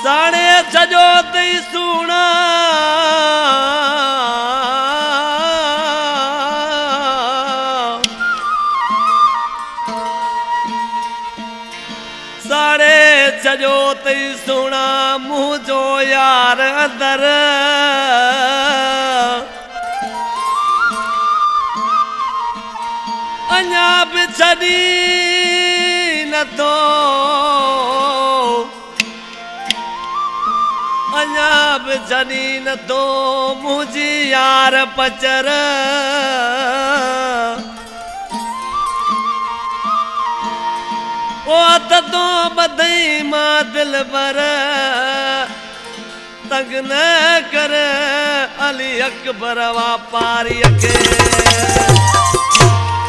साड़े सजो तई सुना साड़े सजो तई सुना मुँह जो यार अंदर अञा बि छॾी नथो अञा बि छॾी नथो मुंहिंजी यार पचर ओ ततो बधई मां दिल भर तंग न कर अली अकबर वापारी के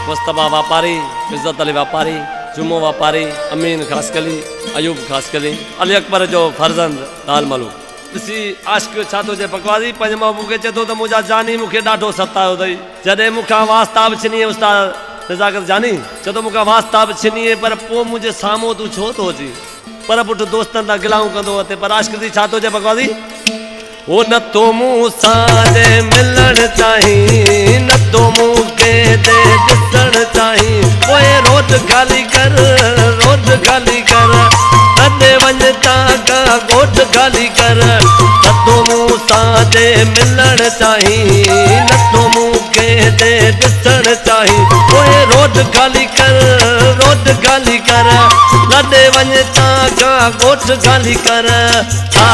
मुस्तफा वापारी इज्जत अली वापारी जुम्मो वापारी अमीन खासकली अयूब खासकली अली अकबर जो फर्जंद लाल मलूक ॾिसी आशिक छा थो चए पकवादी पंहिंजे महबूब खे चए थो त मुंहिंजा जानी मूंखे ॾाढो सतायो अथई जॾहिं मूंखां वास्ता बि छिनीअ उस्ताद नज़ाकत जानी चए थो मूंखां वास्ता बि छिनीअ पर पोइ मुंहिंजे साम्हूं तूं छो थो अची पर पुटु दोस्तनि सां गिलाऊं कंदो अथे पर आशिक जी छा थो चए पकवादी ओ न तो मूं सां जे मिलण चाहीं न तो मूंखे दे ॾिसण चाहीं पोइ रोद ख़ाली कर रोद ख़ाली कर तॾे वञ ताका ॻोठ ख़ाली कर न तो मूं सां जे मिलण चाहीं न तो मूंखे दे ॾिसण चाहीं पोइ रोद ख़ाली कर रोद ख़ाली कर तॾे वञ ताका ॻोठ ख़ाली कर हा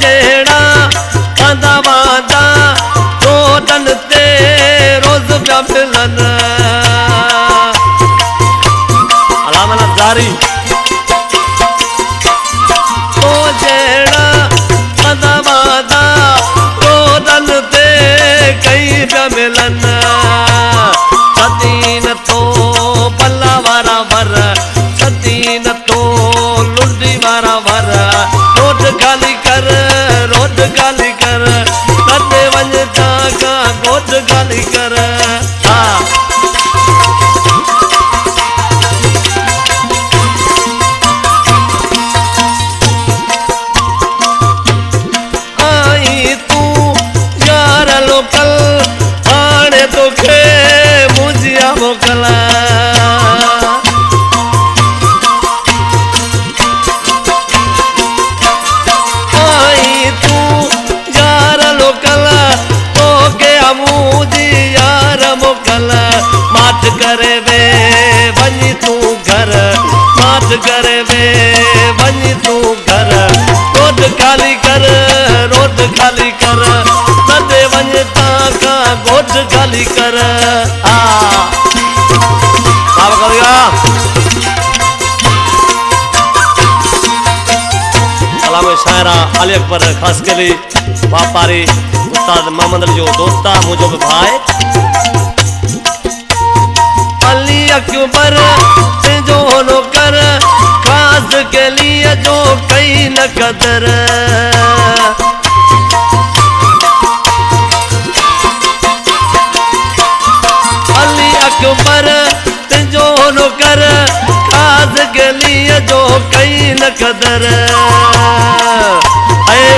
जेड़ा कंदा वादा रोडन ते रोज पिया मिलन अलामन जारी ओ जेड़ा कंदा वादा रोडन ते कई पिया मिलन सदीन तो पल्ला वारा वर सदीन तो लुंडी वारा वर रोड खाली कर रोड खाली कर तॾे वञ ताका ॻोठ खाली कर हा आई तूं यार लोकल हाणे तोखे मुंहिंजिया मोकल माठ करे वे वञी तूं घर माठ करे वे वञी तूं घर रोड खाली कर रोड खाली कर तॾे वञ ताका ॻोठ खाली कर हा सलाम शायरा अली अकबर खासकली वापारी उस्ताद मोहम्मद अली जो दोस्ता मुंहिंजो बि भाउ अली अकबर जो नौकर खास के लिए जो कई न कदर अली अकबर जो नौकर खास के लिए जो कई न कदर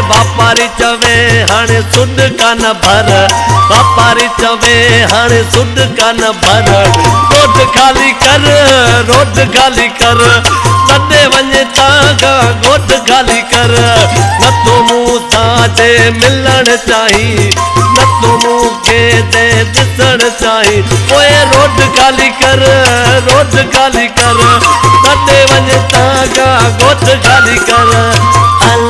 वापारी चवे हाणे सुड कान भर वापारी चवे हाणे सुड कान भर रोड खाली कर रोड खाली कर तॾे वञ ताका ॻोठ खाली कर न तो मूं सां जे मिलण चाहीं न तो मूंखे दे ॾिसण चाहीं पोइ रोड खाली कर रोड खाली कर तॾे वञ ताका ॻोठ खाली कर